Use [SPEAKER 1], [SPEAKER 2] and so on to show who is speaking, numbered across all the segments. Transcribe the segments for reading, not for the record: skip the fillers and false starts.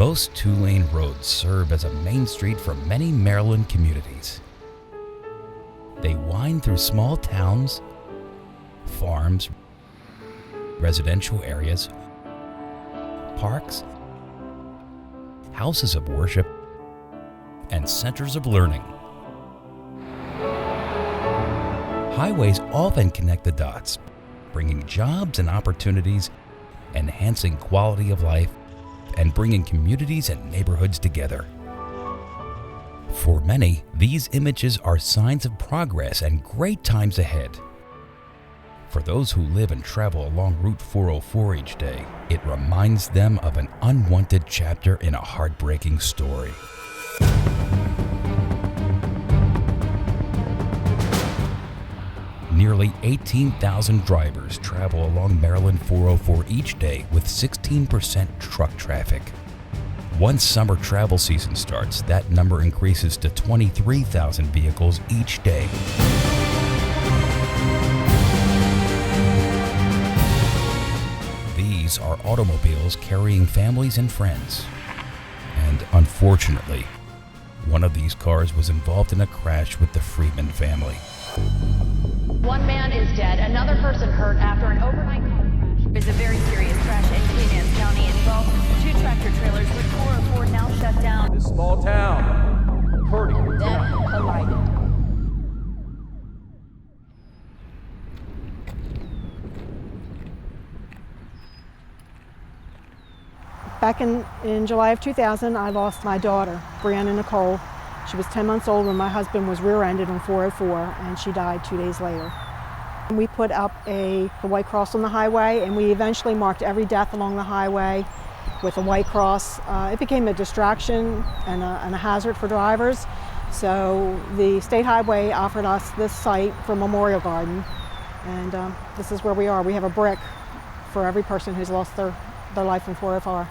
[SPEAKER 1] Most two-lane roads serve as a main street for many Maryland communities. They wind through small towns, farms, residential areas, parks, houses of worship, and centers of learning. Highways often connect the dots, bringing jobs and opportunities, enhancing quality of life, and bringing communities and neighborhoods together. For many, these images are signs of progress and great times ahead. For those who live and travel along Route 404 each day, it reminds them of an unwanted chapter in a heartbreaking story. Nearly 18,000 drivers travel along Maryland 404 each day with 16% truck traffic. Once summer travel season starts, that number increases to 23,000 vehicles each day. These are automobiles carrying families and friends. And unfortunately, one of these cars was involved in a crash with the Freeman family.
[SPEAKER 2] One man is dead, another person hurt after an overnight car crash.
[SPEAKER 3] There's a very serious crash in Queen Anne's County involved 2 tractor trailers with 404 now shut down.
[SPEAKER 4] This small town, hurting.
[SPEAKER 2] Then collided.
[SPEAKER 5] Back in July of 2000, I lost my daughter, Brianna Nicole. She was 10 months old when my husband was rear-ended on 404, and she died 2 days later. We put up the white cross on the highway, and we eventually marked every death along the highway with a white cross. It became a distraction and a hazard for drivers, so the State Highway offered us this site for Memorial Garden, and this is where we are. We have a brick for every person who's lost their life in 404.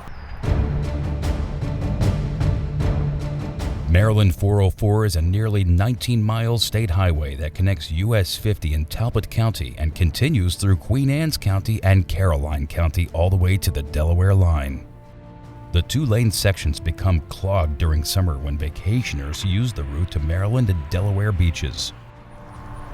[SPEAKER 1] Maryland 404 is a nearly 19-mile state highway that connects US 50 in Talbot County and continues through Queen Anne's County and Caroline County all the way to the Delaware line. The 2-lane sections become clogged during summer when vacationers use the route to Maryland and Delaware beaches.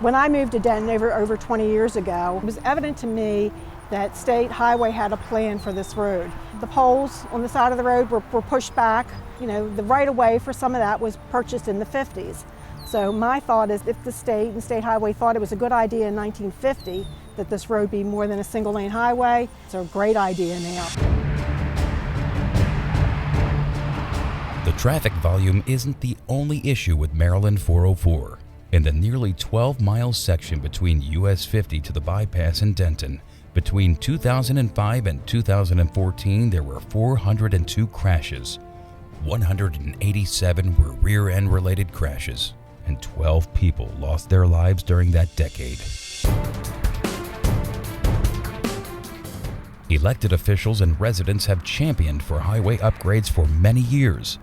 [SPEAKER 5] When I moved to Denton over 20 years ago, it was evident to me that State Highway had a plan for this road. The poles on the side of the road were pushed back. You know, the right-of-way for some of that was purchased in the 50s. So my thought is if the state and State Highway thought it was a good idea in 1950 that this road be more than a single-lane highway, it's a great idea now.
[SPEAKER 1] The traffic volume isn't the only issue with Maryland 404. In the nearly 12-mile section between US 50 to the bypass in Denton, between 2005 and 2014, there were 402 crashes. 187 were rear-end related crashes, and 12 people lost their lives during that decade. Elected officials and residents have championed for highway upgrades for many years.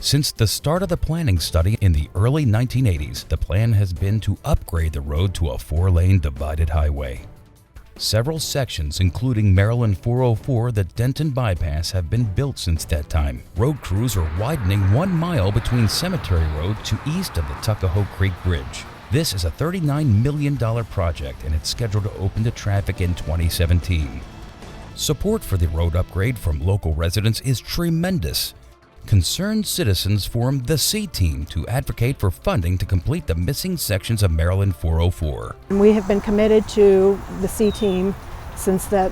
[SPEAKER 1] Since the start of the planning study in the early 1980s, the plan has been to upgrade the road to a 4-lane divided highway. Several sections, including Maryland 404, the Denton bypass, have been built since that time. Road crews are widening 1 mile between Cemetery Road to east of the Tuckahoe Creek Bridge. This is a $39 million project, and it's scheduled to open to traffic in 2017. Support for the road upgrade from local residents is tremendous. Concerned citizens formed the C Team to advocate for funding to complete the missing sections of Maryland 404.
[SPEAKER 5] We have been committed to the C Team since the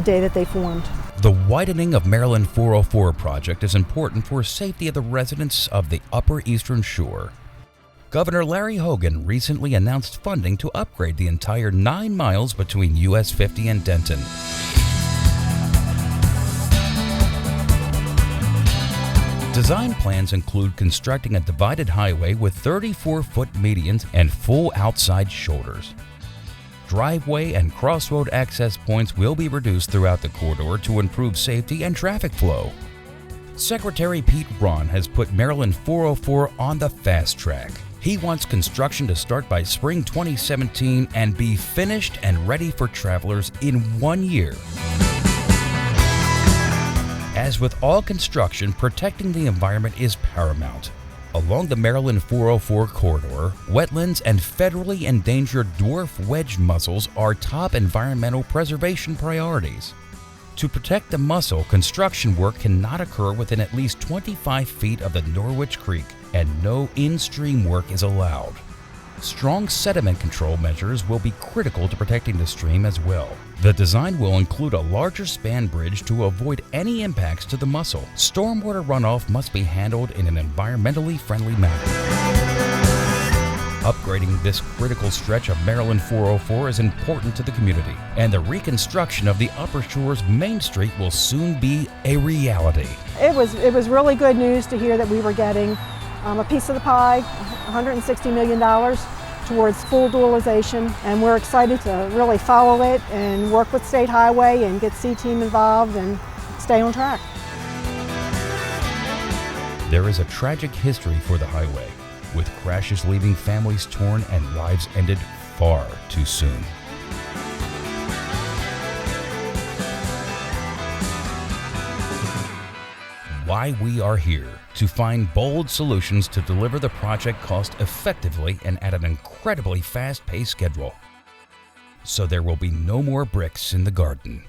[SPEAKER 5] day that they formed.
[SPEAKER 1] The widening of Maryland 404 project is important for safety of the residents of the Upper Eastern Shore. Governor Larry Hogan recently announced funding to upgrade the entire 9 miles between US 50 and Denton. Design plans include constructing a divided highway with 34-foot medians and full outside shoulders. Driveway and crossroad access points will be reduced throughout the corridor to improve safety and traffic flow. Secretary Pete Braun has put Maryland 404 on the fast track. He wants construction to start by spring 2017 and be finished and ready for travelers in 1 year. As As with all construction, protecting the environment is paramount. Along the Maryland 404 corridor, wetlands and federally endangered dwarf wedge mussels are top environmental preservation priorities. To protect the mussel, construction work cannot occur within at least 25 feet of the Norwich Creek, and no in-stream work is allowed. Strong sediment control measures will be critical to protecting the stream as well. The design will include a larger span bridge to avoid any impacts to the mussel. Stormwater runoff must be handled in an environmentally friendly manner. Upgrading this critical stretch of Maryland 404 is important to the community, and the reconstruction of the Upper Shore's Main Street will soon be a reality.
[SPEAKER 5] It was really good news to hear that we were getting a piece of the pie, $160 million towards full dualization, and we're excited to really follow it and work with State Highway and get C-Team involved and stay on track.
[SPEAKER 1] There is a tragic history for the highway, with crashes leaving families torn and lives ended far too soon. Why we are here: to find bold solutions to deliver the project cost effectively and at an incredibly fast-paced schedule, so there will be no more bricks in the garden.